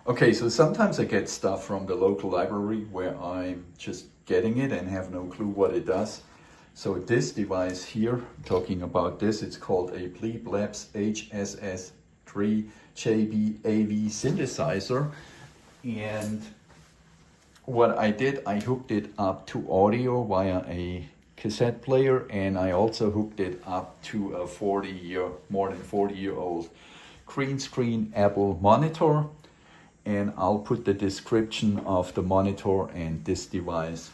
Okay, so sometimes I get stuff from the local library where I'm just getting it and have no clue what it does. So this device here, talking about this, it's called a BLEEP Labs HSS3JB AV synthesizer. And what I did, I hooked it up to audio via a cassette player, and I also hooked it up to a more than 40-year-old green screen Apple monitor. And I'll put the description of the monitor and this device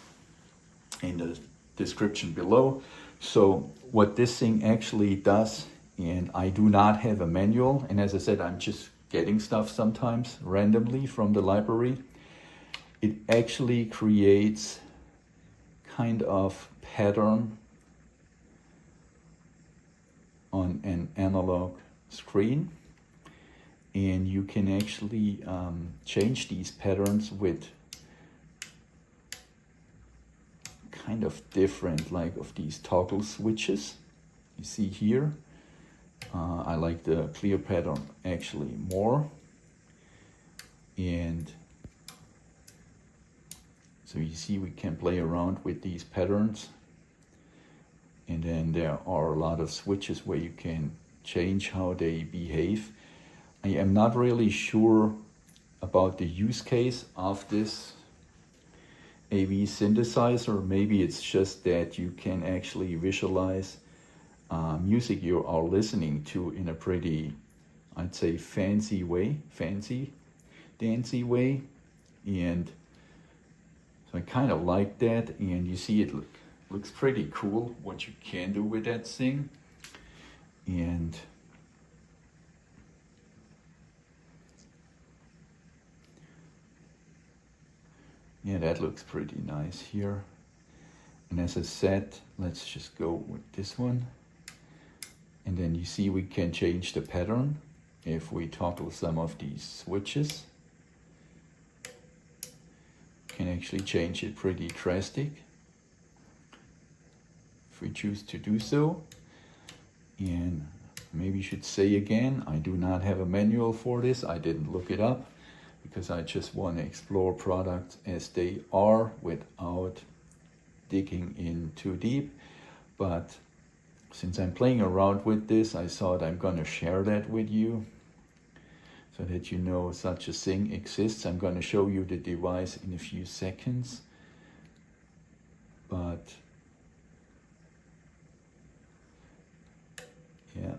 in the description below. So what this thing actually does, and I do not have a manual, and as I said, I'm just getting stuff sometimes randomly from the library. It actually creates kind of pattern on an analog screen. And you can actually change these patterns with kind of different, like of these toggle switches. You see here, I like the clear pattern actually more. And so you see we can play around with these patterns. And then there are a lot of switches where you can change how they behave. I am not really sure about the use case of this AV synthesizer. Maybe it's just that you can actually visualize music you are listening to in a pretty, I'd say, fancy dancy way. And so I kind of like that. And you see it looks pretty cool what you can do with that thing. And yeah, that looks pretty nice here. And as I said, let's just go with this one. And then you see we can change the pattern if we toggle some of these switches. Can actually change it pretty drastic if we choose to do so. And maybe I should say again, I do not have a manual for this. I didn't look it up, because I just want to explore products as they are without digging in too deep. But since I'm playing around with this, I thought I'm going to share that with you so that you know such a thing exists. I'm going to show you the device in a few seconds. But yeah.